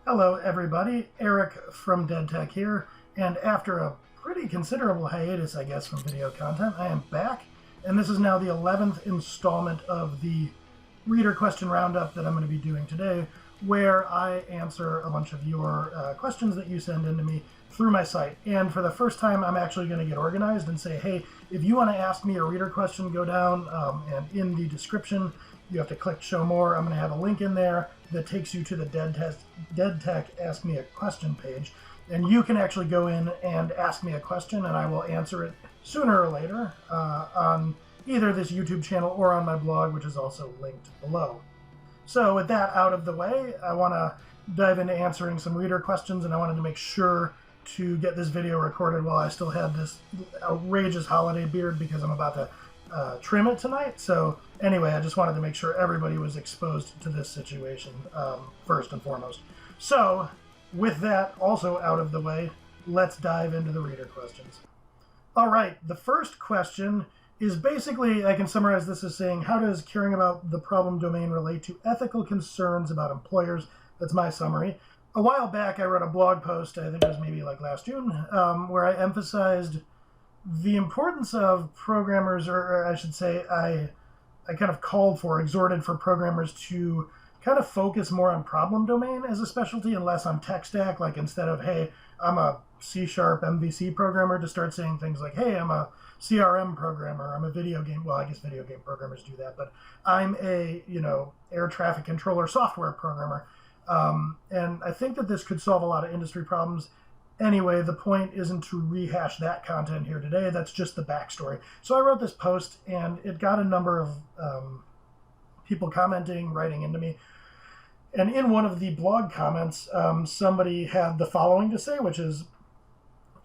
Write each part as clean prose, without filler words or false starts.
Hello everybody, Eric from Dead Tech here, and after a pretty considerable hiatus, I guess, from video content, I am back, and this is now the 11th installment of the reader question roundup that I'm going to be doing today, where I answer a bunch of your questions that you send in to me through my site. And for the first time, I'm actually going to get organized and say, hey, if you want to ask me a reader question, go down and in the description, you have to click show more. I'm going to have a link in there that takes you to the Dead Tech Ask Me a Question page. And you can actually go in and ask me a question, and I will answer it sooner or later on either this YouTube channel or on my blog, which is also linked below. So with that out of the way, I want to dive into answering some reader questions, and I wanted to make sure to get this video recorded while I still had this outrageous holiday beard because I'm about to trim it tonight. So anyway, I just wanted to make sure everybody was exposed to this situation first and foremost. So with that also out of the way, let's dive into the reader questions. All right, the first question is basically, I can summarize this as saying, how does caring about the problem domain relate to ethical concerns about employers? That's my summary. A while back, I wrote a blog post, I think it was maybe like last June, where I emphasized the importance of programmers, or I should say, I kind of exhorted for programmers to kind of focus more on problem domain as a specialty and less on tech stack. Like instead of, hey, I'm a C# MVC programmer, to start saying things like, hey, I'm a CRM programmer, I'm a video game, well, I guess video game programmers do that, but I'm a, air traffic controller software programmer. And I think that this could solve a lot of industry problems. Anyway, the point isn't to rehash that content here today. That's just the backstory. So I wrote this post, and it got a number of people commenting, writing into me. And in one of the blog comments, somebody had the following to say, which is,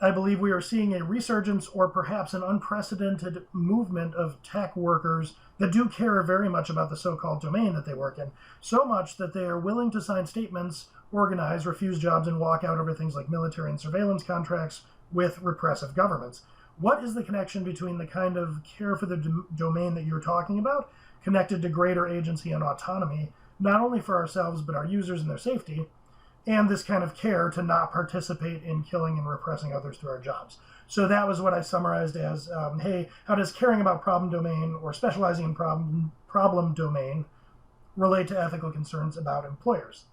I believe we are seeing a resurgence or perhaps an unprecedented movement of tech workers that do care very much about the so-called domain that they work in, so much that they are willing to sign statements, organize, refuse jobs, and walk out over things like military and surveillance contracts with repressive governments. What is the connection between the kind of care for the domain that you're talking about, connected to greater agency and autonomy, not only for ourselves but our users and their safety, and this kind of care to not participate in killing and repressing others through our jobs? So that was what I summarized as, hey, how does caring about problem domain or specializing in problem domain relate to ethical concerns about employers?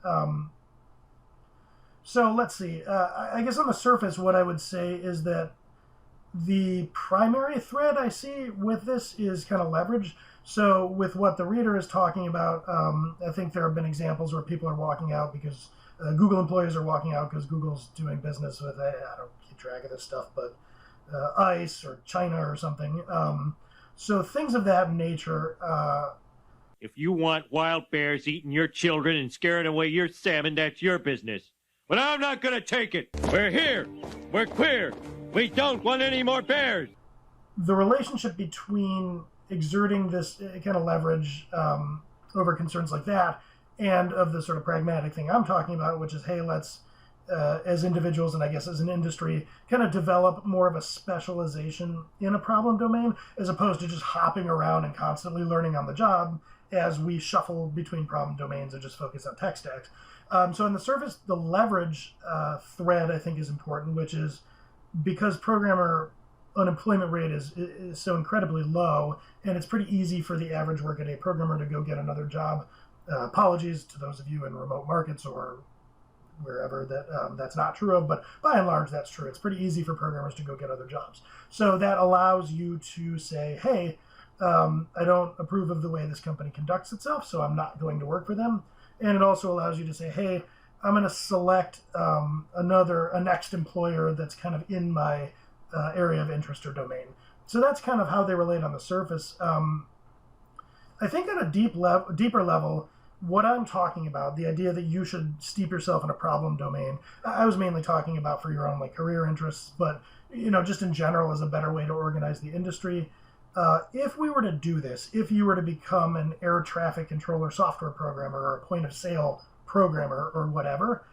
So let's see. I guess on the surface, what I would say is that the primary thread I see with this is kind of leverage. So with what the reader is talking about, I think there have been examples where people are walking out because Google employees are walking out because Google's doing business with, I don't keep track of this stuff, but ICE or China or something. So things of that nature. If you want wild bears eating your children and scaring away your salmon, that's your business. But I'm not going to take it. We're here. We're queer. We don't want any more bears. The relationship between exerting this kind of leverage over concerns like that and of the sort of pragmatic thing I'm talking about, which is, hey, let's, as individuals and I guess as an industry, kind of develop more of a specialization in a problem domain as opposed to just hopping around and constantly learning on the job as we shuffle between problem domains and just focus on tech stacks. So on the surface, the leverage thread I think is important, which is because programmer unemployment rate is so incredibly low, and it's pretty easy for the average workaday programmer to go get another job. Apologies to those of you in remote markets or wherever that's not true of, but by and large that's true. It's pretty easy for programmers to go get other jobs. So that allows you to say, hey, I don't approve of the way this company conducts itself, so I'm not going to work for them. And it also allows you to say, hey, I'm going to select a next employer that's kind of in my area of interest or domain. So that's kind of how they relate on the surface. I think at a deeper level, what I'm talking about, the idea that you should steep yourself in a problem domain, I was mainly talking about for your own career interests, but just in general as a better way to organize the industry. If we were to do this, if you were to become an air traffic controller software programmer or a point of sale programmer or whatever,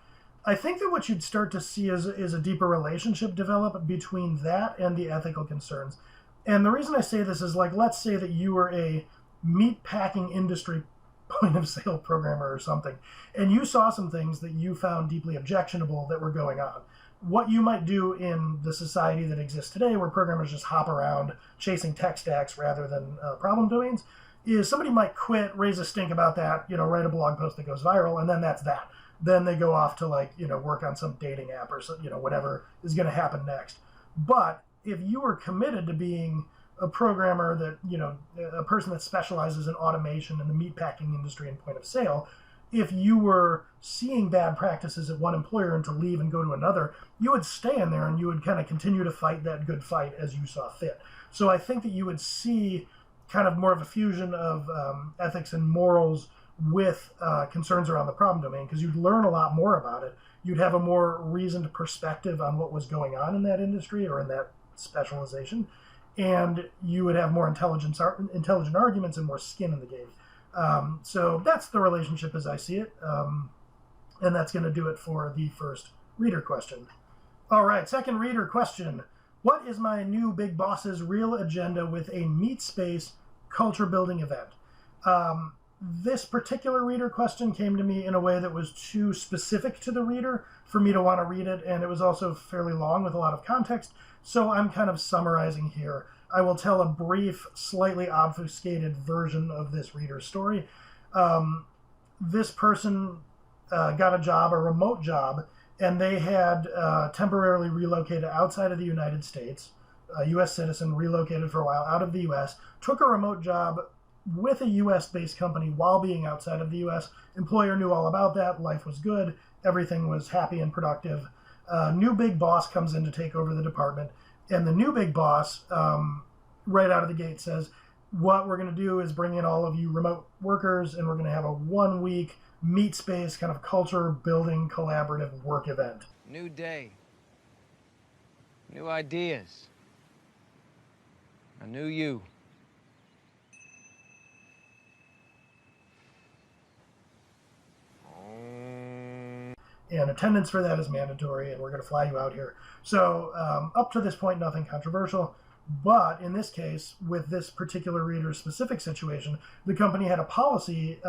I think that what you'd start to see is a deeper relationship develop between that and the ethical concerns. And the reason I say this is, let's say that you were a meat packing industry point of sale programmer or something, and you saw some things that you found deeply objectionable that were going on. What you might do in the society that exists today, where programmers just hop around chasing tech stacks rather than problem domains, is somebody might quit, raise a stink about that, write a blog post that goes viral, and then that's that. Then they go off to work on some dating app or whatever is going to happen next. But if you were committed to being a programmer that, a person that specializes in automation in the meatpacking industry and point of sale, if you were seeing bad practices at one employer and to leave and go to another, you would stay in there and you would kind of continue to fight that good fight as you saw fit. So I think that you would see kind of more of a fusion of ethics and morals with concerns around the problem domain, because you'd learn a lot more about it. You'd have a more reasoned perspective on what was going on in that industry or in that specialization, and you would have more intelligent arguments and more skin in the game. So that's the relationship as I see it, and that's going to do it for the first reader question. All right, second reader question. What is my new big boss's real agenda with a meat space culture building event? This particular reader question came to me in a way that was too specific to the reader for me to want to read it, and it was also fairly long with a lot of context, so I'm kind of summarizing here. I will tell a brief, slightly obfuscated version of this reader's story. This person got a job, a remote job, and they had temporarily relocated outside of the United States, a U.S. citizen relocated for a while out of the U.S., took a remote job with a U.S.-based company while being outside of the U.S. Employer knew all about that. Life was good. Everything was happy and productive. New big boss comes in to take over the department, and the new big boss, right out of the gate, says, what we're going to do is bring in all of you remote workers, and we're going to have a 1-week meat space kind of culture building collaborative work event. New day. New ideas. A new you. And attendance for that is mandatory, and we're going to fly you out here. So up to this point, nothing controversial. But in this case, with this particular reader's specific situation, the company had a policy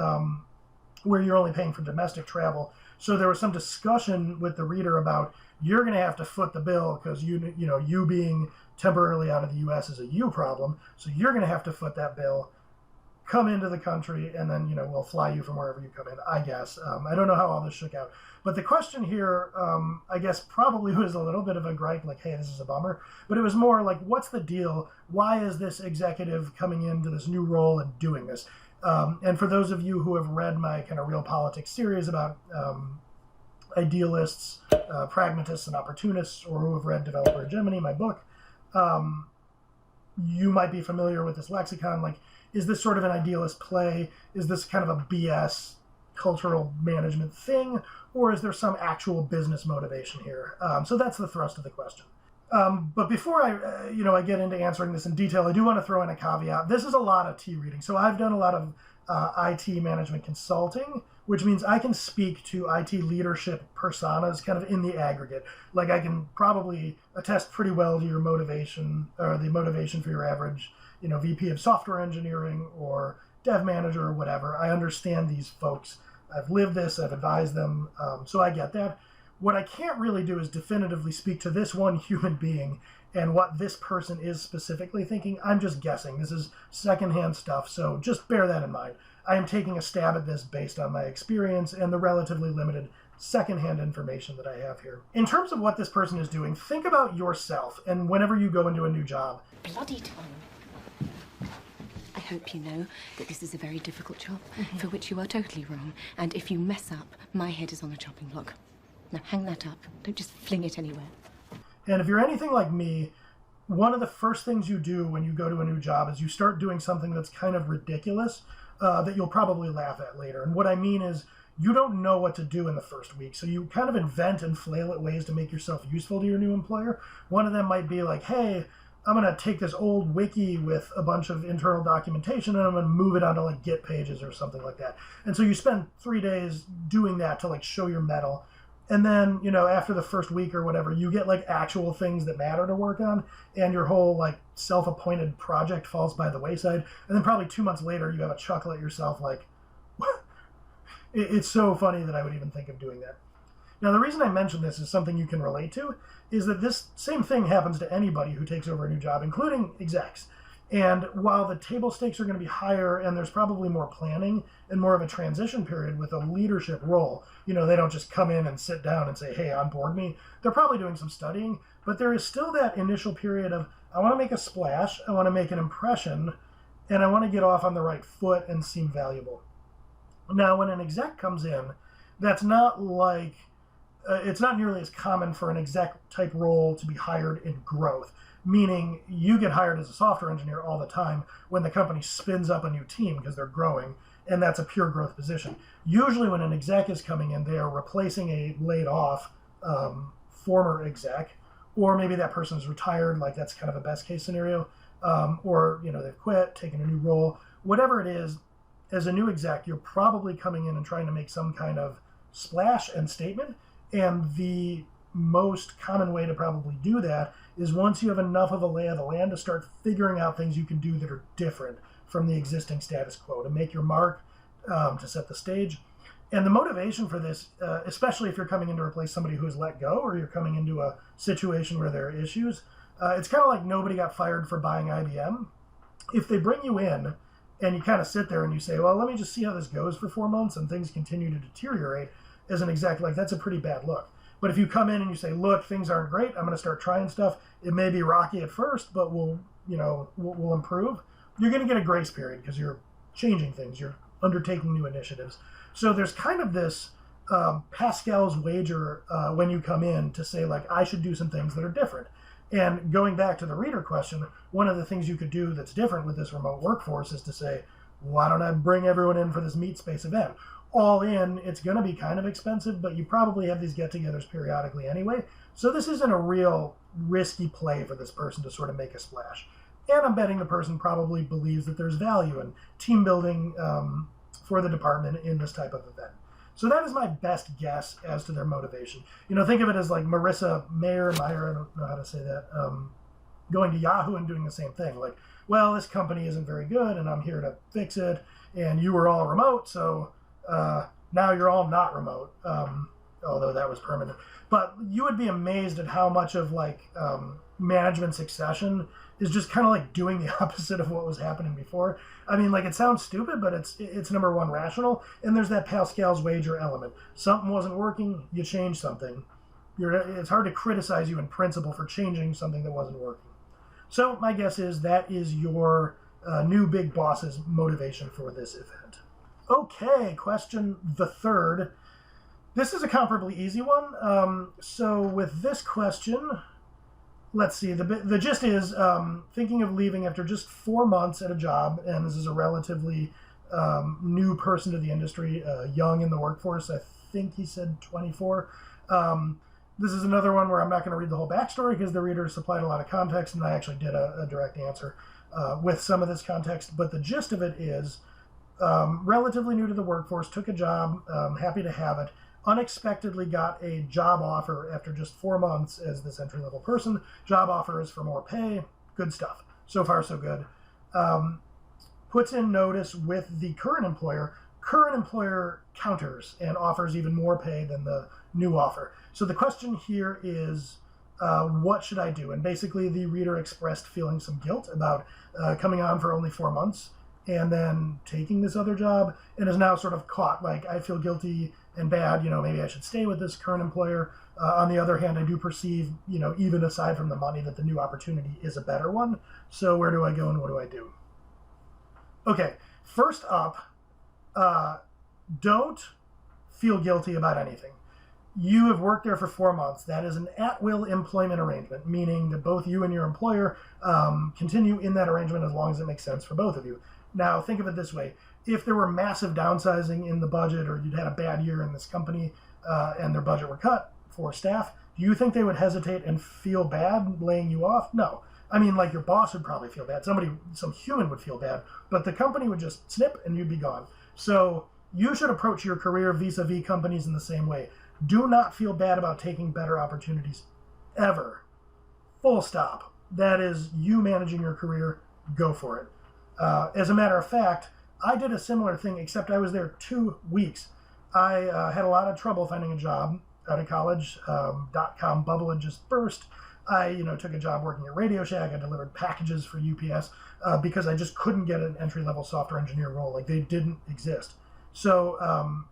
where you're only paying for domestic travel. So there was some discussion with the reader about, you're going to have to foot the bill because you being temporarily out of the U.S. is a you problem. So you're going to have to foot that bill, come into the country, and then we'll fly you from wherever you come in, I guess. I don't know how all this shook out. But the question here, I guess, probably was a little bit of a gripe, like, hey, this is a bummer. But it was more like, what's the deal? Why is this executive coming into this new role and doing this? And for those of you who have read my kind of Real Politics series about idealists, pragmatists, and opportunists, or who have read Developer Hegemony, my book, you might be familiar with this lexicon. Like, is this sort of an idealist play? Is this kind of a BS cultural management thing? Or is there some actual business motivation here? So that's the thrust of the question. But before I get into answering this in detail, I do want to throw in a caveat. This is a lot of tea reading. So I've done a lot of IT management consulting, which means I can speak to IT leadership personas kind of in the aggregate. Like, I can probably attest pretty well to your motivation, or the motivation for your average, VP of software engineering or dev manager or whatever. I understand these folks. I've lived this, I've advised them, so I get that. What I can't really do is definitively speak to this one human being and what this person is specifically thinking. I'm just guessing. This is secondhand stuff, so just bear that in mind. I am taking a stab at this based on my experience and the relatively limited secondhand information that I have here. In terms of what this person is doing, think about yourself and whenever you go into a new job. Bloody Tom. I hope you know that this is a very difficult job, for which you are totally wrong. And if you mess up, my head is on a chopping block. Now hang that up. Don't just fling it anywhere. And if you're anything like me, one of the first things you do when you go to a new job is you start doing something that's kind of ridiculous that you'll probably laugh at later. And what I mean is, you don't know what to do in the first week, so you kind of invent and flail at ways to make yourself useful to your new employer. One of them might be like, hey, I'm going to take this old wiki with a bunch of internal documentation and I'm going to move it onto like Git pages or something like that. And so you spend 3 days doing that to like show your mettle. And then, after the first week or whatever, you get like actual things that matter to work on, and your whole like self-appointed project falls by the wayside. And then probably 2 months later, you have a chuckle at yourself like, It's so funny that I would even think of doing that. Now, the reason I mention this is something you can relate to, is that this same thing happens to anybody who takes over a new job, including execs. And while the table stakes are going to be higher and there's probably more planning and more of a transition period with a leadership role, they don't just come in and sit down and say, hey, onboard me. They're probably doing some studying, but there is still that initial period of, I want to make a splash, I want to make an impression, and I want to get off on the right foot and seem valuable. Now, when an exec comes in, that's not like, it's not nearly as common for an exec type role to be hired in growth, meaning you get hired as a software engineer all the time when the company spins up a new team because they're growing, and that's a pure growth position. Usually when an exec is coming in, they are replacing a laid off former exec, or maybe that person is retired, like that's kind of a best case scenario, or they've quit, taken a new role. Whatever it is, as a new exec, you're probably coming in and trying to make some kind of splash and statement, and the most common way to probably do that is once you have enough of a lay of the land to start figuring out things you can do that are different from the existing status quo, to make your mark, to set the stage. And the motivation for this, especially if you're coming in to replace somebody who's let go, or you're coming into a situation where there are issues, it's kind of like nobody got fired for buying IBM. If they bring you in and you kind of sit there and you say, well, let me just see how this goes for 4 months, and things continue to deteriorate, as an exec, like that's a pretty bad look. But if you come in and you say, look, things aren't great, I'm going to start trying stuff, it may be rocky at first, but we'll improve, you're going to get a grace period because you're changing things, you're undertaking new initiatives. So there's kind of this Pascal's wager when you come in to say, like, I should do some things that are different. And going back to the reader question, one of the things you could do that's different with this remote workforce is to say, why don't I bring everyone in for this meet space event? All in, it's going to be kind of expensive, but you probably have these get-togethers periodically anyway. So this isn't a real risky play for this person to sort of make a splash. And I'm betting the person probably believes that there's value in team building for the department in this type of event. So that is my best guess as to their motivation. Think of it as like Marissa Mayer, I don't know how to say that, going to Yahoo and doing the same thing. Like, well, this company isn't very good, and I'm here to fix it, and you were all remote, so now you're all not remote, although that was permanent. But you would be amazed at how much of management succession is just kind of like doing the opposite of what was happening before. I mean, like, it sounds stupid, but it's number one, rational, and there's that Pascal's wager element. Something wasn't working, you change something. It's hard to criticize you in principle for changing something that wasn't working. So my guess is that is your new big boss's motivation for this event. Okay, question the third. This is a comparably easy one. So with this question, let's see. The gist is thinking of leaving after just 4 months at a job, and this is a relatively new person to the industry, young in the workforce. I think he said 24. This is another one where I'm not going to read the whole backstory because the reader supplied a lot of context, and I actually did a direct answer with some of this context. But the gist of it is relatively new to the workforce, took a job, happy to have it, unexpectedly got a job offer after just 4 months as this entry-level person. Job offer is for more pay. Good stuff. So far, so good. Puts in notice with the current employer. Current employer counters and offers even more pay than the new offer. So the question here is, what should I do? And basically the reader expressed feeling some guilt about coming on for only 4 months and then taking this other job, and is now sort of caught, like, I feel guilty and bad, maybe I should stay with this current employer. On the other hand, I do perceive, even aside from the money, that the new opportunity is a better one. So where do I go and what do I do? Okay, first up, don't feel guilty about anything. You have worked there for 4 months. That is an at-will employment arrangement, meaning that both you and your employer continue in that arrangement as long as it makes sense for both of you. Now, think of it this way. If there were massive downsizing in the budget, or you'd had a bad year in this company and their budget were cut for staff, do you think they would hesitate and feel bad laying you off? No. I mean, like, your boss would probably feel bad. Some human would feel bad, but the company would just snip and you'd be gone. So you should approach your career vis-a-vis companies in the same way. Do not feel bad about taking better opportunities, ever. Full stop. That is you managing your career. Go for it. As a matter of fact, I did a similar thing, except I was there 2 weeks. I had a lot of trouble finding a job out of college. .com bubble had just burst. I, took a job working at Radio Shack. I delivered packages for UPS because I just couldn't get an entry-level software engineer role. Like, they didn't exist. So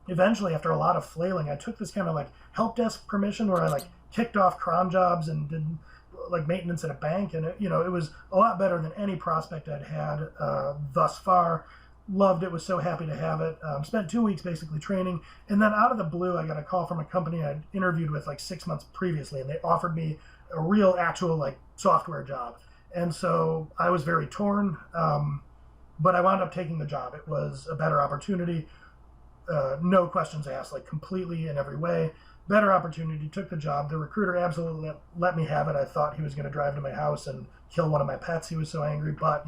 eventually, after a lot of flailing, I took this kind of like help desk permission where I like kicked off cron jobs and did like maintenance at a bank. And it was a lot better than any prospect I'd had thus far. Loved it, was so happy to have it. Spent 2 weeks basically training, and then out of the blue, I got a call from a company I'd interviewed with like 6 months previously, and they offered me a real, actual like software job. And so I was very torn, but I wound up taking the job. It was a better opportunity, no questions asked, like completely in every way. Better opportunity, took the job. The recruiter absolutely let me have it. I thought he was going to drive to my house and kill one of my pets. He was so angry, but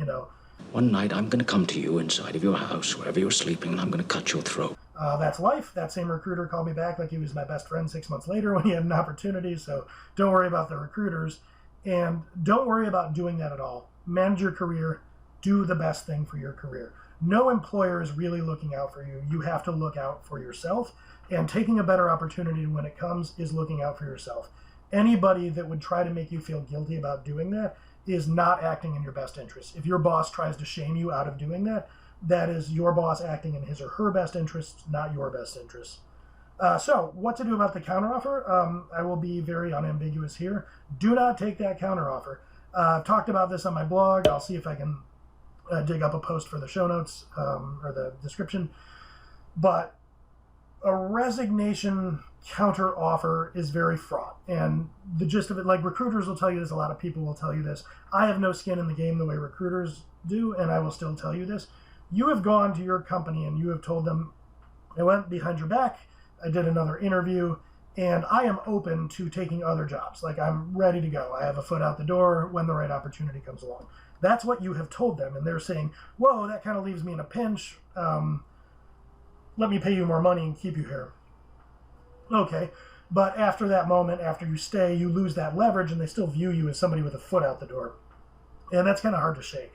One night, I'm going to come to you inside of your house, wherever you're sleeping, and I'm going to cut your throat. That's life. That same recruiter called me back like he was my best friend 6 months later when he had an opportunity. So don't worry about the recruiters. And don't worry about doing that at all. Manage your career. Do the best thing for your career. No employer is really looking out for you. You have to look out for yourself. And taking a better opportunity when it comes is looking out for yourself. Anybody that would try to make you feel guilty about doing that is not acting in your best interest. If your boss tries to shame you out of doing that, that is your boss acting in his or her best interests, not your best interests. So what to do about the counteroffer? I will be very unambiguous here. Do not take that counteroffer. I've talked about this on my blog. I'll see if I can dig up a post for the show notes or the description. But a resignation counter offer is very fraught, and the gist of it, like recruiters will tell you this, a lot of people will tell you this. I have no skin in the game the way recruiters do, and I will still tell you this. You have gone to your company and you have told them, I went behind your back, I did another interview, and I am open to taking other jobs. Like, I'm ready to go. I have a foot out the door when the right opportunity comes along. That's what you have told them, and they're saying, whoa, that kind of leaves me in a pinch. Let me pay you more money and keep you here. Okay, but after that moment, after you stay, you lose that leverage, and they still view you as somebody with a foot out the door. And that's kind of hard to shake.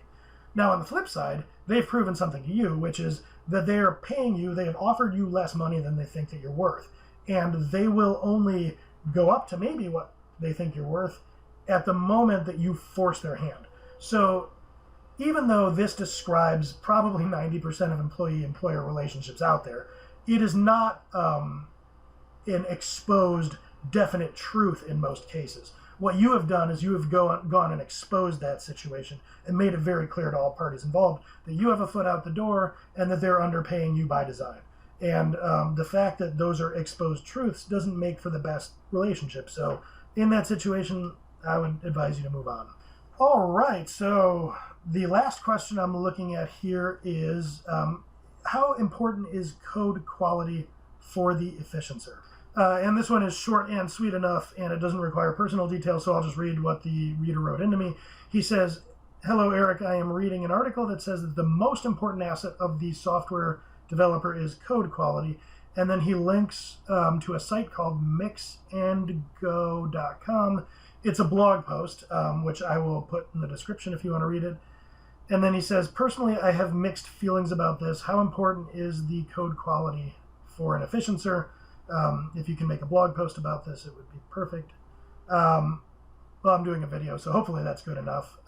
Now, on the flip side, they've proven something to you, which is that they are paying you, they have offered you less money than they think that you're worth. And they will only go up to maybe what they think you're worth at the moment that you force their hand. So even though this describes probably 90% of employee-employer relationships out there, it is not an exposed, definite truth in most cases. What you have done is you have gone and exposed that situation and made it very clear to all parties involved that you have a foot out the door and that they're underpaying you by design. And the fact that those are exposed truths doesn't make for the best relationship. So in that situation, I would advise you to move on. All right, so the last question I'm looking at here is how important is code quality for the efficiencer? And this one is short and sweet enough, and it doesn't require personal details, so I'll just read what the reader wrote into me. He says, hello, Eric. I am reading an article that says that the most important asset of the software developer is code quality, and then he links to a site called mixandgo.com. It's a blog post, which I will put in the description if you want to read it. And then he says, personally, I have mixed feelings about this. How important is the code quality for an efficiencer? If you can make a blog post about this, it would be perfect. Well, I'm doing a video, so hopefully that's good enough.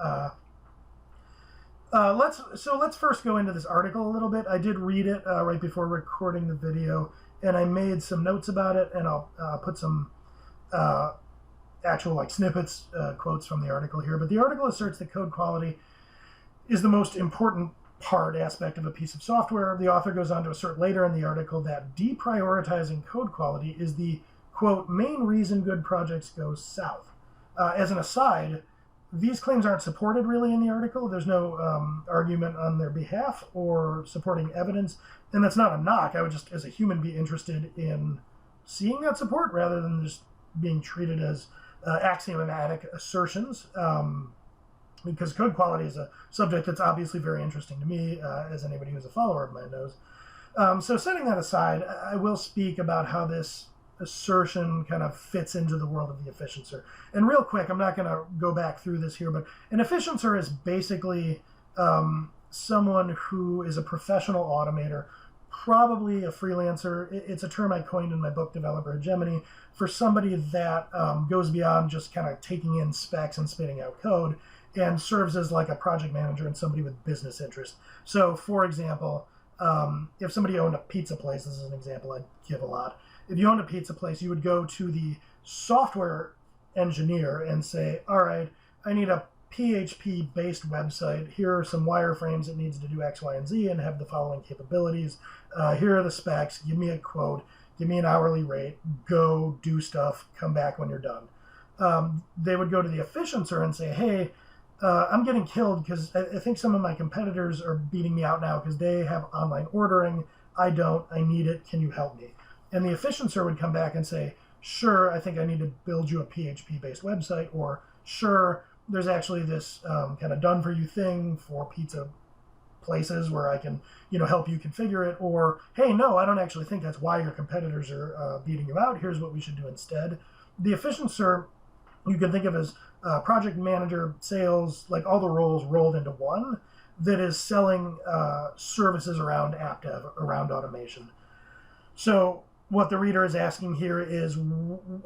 Let's first go into this article a little bit. I did read it right before recording the video, and I made some notes about it, and I'll put some actual snippets, quotes from the article here. But the article asserts that code quality is the most important aspect of a piece of software. The author goes on to assert later in the article that deprioritizing code quality is the, quote, main reason good projects go south. As an aside, these claims aren't supported really in the article. There's no argument on their behalf or supporting evidence, and that's not a knock. I would just, as a human, be interested in seeing that support rather than just being treated as axiomatic assertions. Because code quality is a subject that's obviously very interesting to me, as anybody who's a follower of mine knows. So setting that aside, I will speak about how this assertion kind of fits into the world of the efficiencer. And real quick, I'm not going to go back through this here, but an efficiencer is basically someone who is a professional automator probably a freelancer. It's a term I coined in my book, Developer Hegemony, for somebody that goes beyond just kind of taking in specs and spitting out code and serves as like a project manager and somebody with business interest. So, for example, if somebody owned a pizza place, this is an example I give a lot. If you owned a pizza place, you would go to the software engineer and say, all right, I need a PHP-based website. Here are some wireframes it needs to do X, Y, and Z and have the following capabilities. Here are the specs. Give me a quote. Give me an hourly rate. Go do stuff. Come back when you're done. They would go to the efficiencer and say, hey, I'm getting killed because I think some of my competitors are beating me out now because they have online ordering. I don't. I need it. Can you help me? And the efficiencer would come back and say, sure, I think I need to build you a PHP-based website, or sure, there's actually this kind of done-for-you thing for pizza places where I can, help you configure it, or, hey, no, I don't actually think that's why your competitors are beating you out. Here's what we should do instead. The efficiencer you can think of as project manager, sales, like all the roles rolled into one that is selling services around app dev, around automation. So what the reader is asking here is,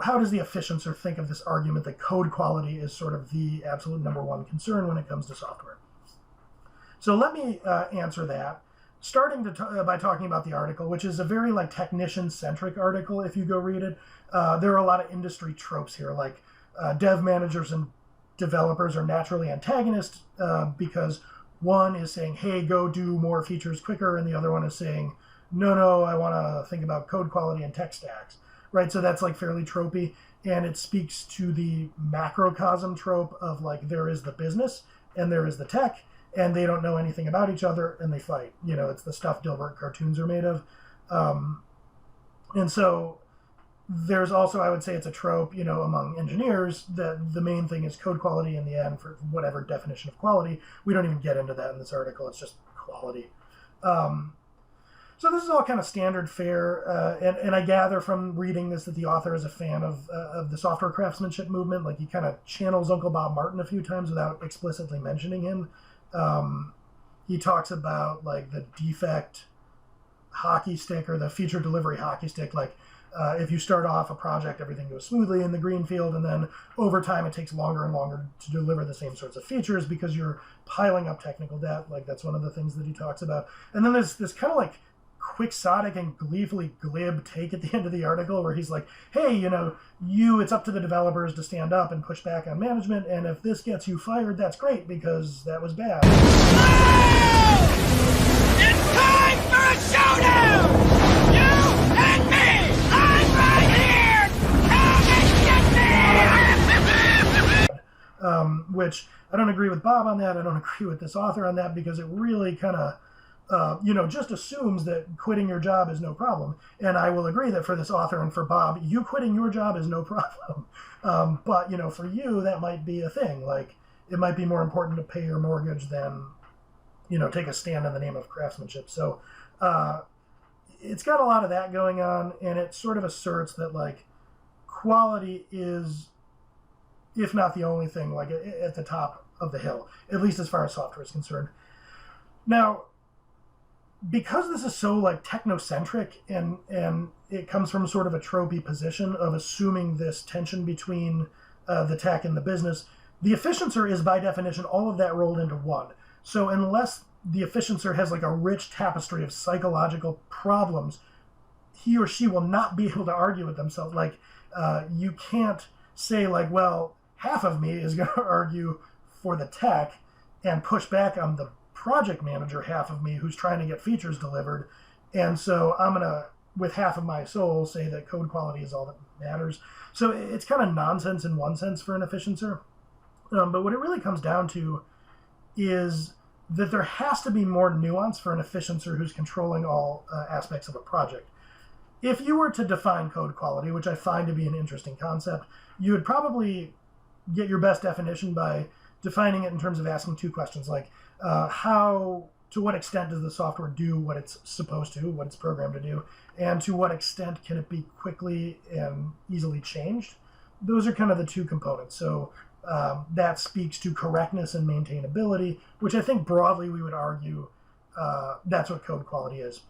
how does the efficiencer think of this argument that code quality is sort of the absolute number one concern when it comes to software? So let me answer that, starting by talking about the article, which is a very technician-centric article if you go read it. There are a lot of industry tropes here, like dev managers and developers are naturally antagonists because one is saying, hey, go do more features quicker, and the other one is saying, no, I want to think about code quality and tech stacks, right? So that's fairly tropey, and it speaks to the macrocosm trope of there is the business and there is the tech, and they don't know anything about each other and they fight. It's the stuff Dilbert cartoons are made of. And so there's also, I would say it's a trope, among engineers that the main thing is code quality in the end for whatever definition of quality. We don't even get into that in this article. It's just quality. So this is all kind of standard fare, and I gather from reading this that the author is a fan of the software craftsmanship movement. He kind of channels Uncle Bob Martin a few times without explicitly mentioning him. He talks about the defect hockey stick, or the feature delivery hockey stick. If you start off a project, everything goes smoothly in the green field, and then over time it takes longer and longer to deliver the same sorts of features because you're piling up technical debt. That's one of the things that he talks about. And then there's this kind of quixotic and gleefully glib take at the end of the article where he's like, hey, it's up to the developers to stand up and push back on management, and if this gets you fired, that's great because that was bad. It's time for a showdown! You and me! I'm right here! Come and get me! Which I don't agree with Bob on that. I don't agree with this author on that because it really kind of just assumes that quitting your job is no problem. And I will agree that for this author and for Bob, you quitting your job is no problem. But, for you, that might be a thing. It might be more important to pay your mortgage than, take a stand in the name of craftsmanship. So it's got a lot of that going on, and it sort of asserts that, quality is, if not the only thing, at the top of the hill, at least as far as software is concerned. Now, because this is so technocentric and it comes from sort of a tropey position of assuming this tension between the tech and the business, the efficiencer is by definition all of that rolled into one. So unless the efficiencer has a rich tapestry of psychological problems, he or she will not be able to argue with themselves. You can't say well, half of me is going to argue for the tech and push back on the project manager half of me who's trying to get features delivered, and so I'm gonna, with half of my soul, say that code quality is all that matters. So it's kind of nonsense in one sense for an efficiencer, but what it really comes down to is that there has to be more nuance for an efficiencer who's controlling all aspects of a project. If you were to define code quality, which I find to be an interesting concept, you would probably get your best definition by defining it in terms of asking two questions, to what extent does the software do what it's supposed to, what it's programmed to do, and to what extent can it be quickly and easily changed? Those are kind of the two components. So that speaks to correctness and maintainability, which I think broadly we would argue that's what code quality is.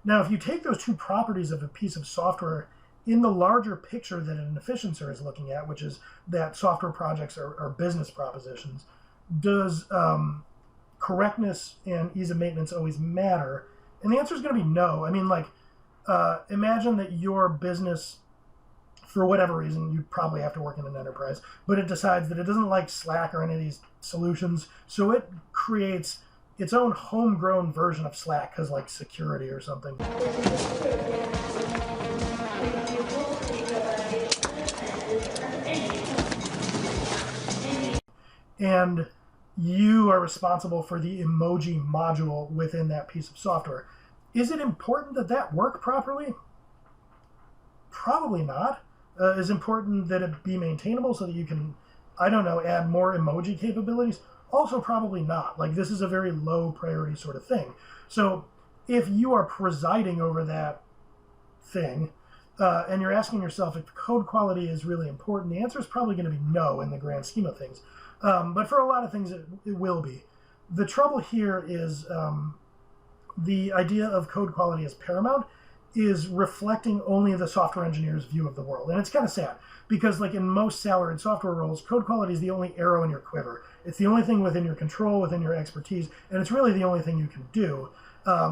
Now, if you take those two properties of a piece of software in the larger picture that an efficiencer is looking at, which is that software projects are business propositions, does correctness and ease of maintenance always matter? And the answer is going to be no. I mean, like, imagine that your business, for whatever reason, you probably have to work in an enterprise, but it decides that it doesn't like Slack or any of these solutions, so it creates its own homegrown version of Slack because, like, security or something. And you are responsible for the emoji module within that piece of software. Is it important that that work properly? Probably not. Is important that it be maintainable so that you can, I don't know, add more emoji capabilities? Also probably not. Like, this is a very low priority sort of thing. So if you are presiding over that thing, and you're asking yourself if code quality is really important, the answer is probably going to be no in the grand scheme of things. But for a lot of things, it will be. The trouble here is the idea of code quality as paramount is reflecting only the software engineer's view of the world. And it's kind of sad because, like, in most salaried software roles, code quality is the only arrow in your quiver. It's the only thing within your control, within your expertise, and it's really the only thing you can do.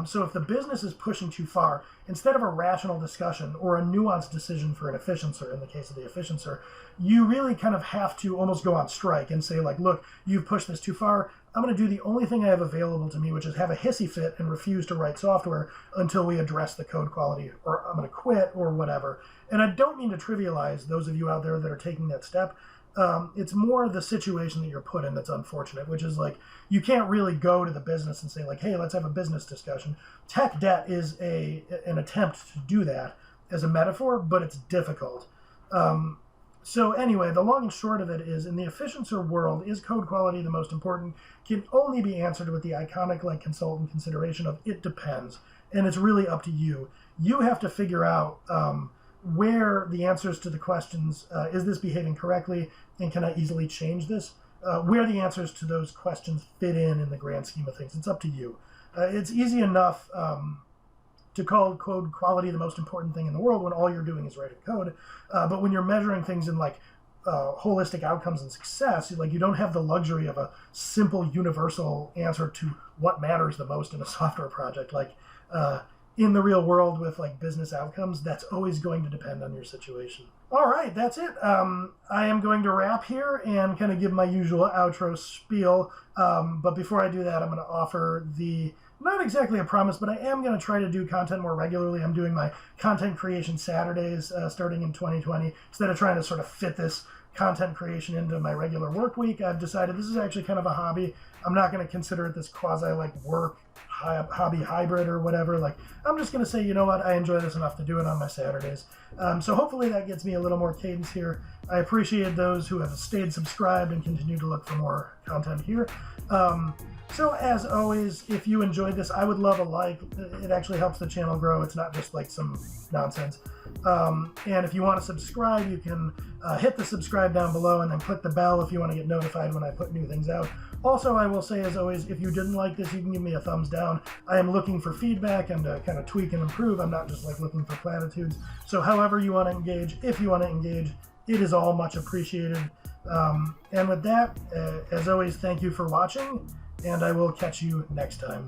So if the business is pushing too far, instead of a rational discussion or a nuanced decision for an efficiencer, in the case of the efficiencer, you really kind of have to almost go on strike and say, like, look, you've pushed this too far. I'm going to do the only thing I have available to me, which is have a hissy fit and refuse to write software until we address the code quality, or I'm going to quit, or whatever. And I don't mean to trivialize those of you out there that are taking that step. It's more the situation that you're put in that's unfortunate, which is, like, you can't really go to the business and say, like, hey, let's have a business discussion. Tech debt is an attempt to do that as a metaphor, but it's difficult. So anyway, the long and short of it is, in the efficiencer world, is code quality the most important? Can only be answered with the iconic, like, consultant consideration of it depends. And it's really up to you. You have to figure out where the answers to the questions, is this behaving correctly, and can I easily change this? Where the answers to those questions fit in the grand scheme of things. It's up to you. It's easy enough to call code quality the most important thing in the world when all you're doing is writing code. But when you're measuring things in, like, holistic outcomes and success, like, you don't have the luxury of a simple universal answer to what matters the most in a software project. Like, in the real world with, like, business outcomes, that's always going to depend on your situation. All right, that's it. I am going to wrap here and kind of give my usual outro spiel. But before I do that, I'm going to offer not exactly a promise, but I am going to try to do content more regularly. I'm doing my content creation Saturdays starting in 2020. Instead of trying to sort of fit this content creation into my regular work week, I've decided this is actually kind of a hobby. I'm not going to consider it this quasi, like, work hobby hybrid or whatever. Like, I'm just going to say, you know what, I enjoy this enough to do it on my Saturdays. So hopefully that gets me a little more cadence here. I appreciate those who have stayed subscribed and continue to look for more content here. So as always, if you enjoyed this, I would love a like. It actually helps the channel grow. It's not just, like, some nonsense. And if you want to subscribe, you can hit the subscribe down below and then click the bell if you want to get notified when I put new things out. Also, I will say, as always, if you didn't like this, you can give me a thumbs down. I am looking for feedback and to kind of tweak and improve. I'm not just, like, looking for platitudes. So however you want to engage, if you want to engage, it is all much appreciated. And with that, as always, thank you for watching, and I will catch you next time.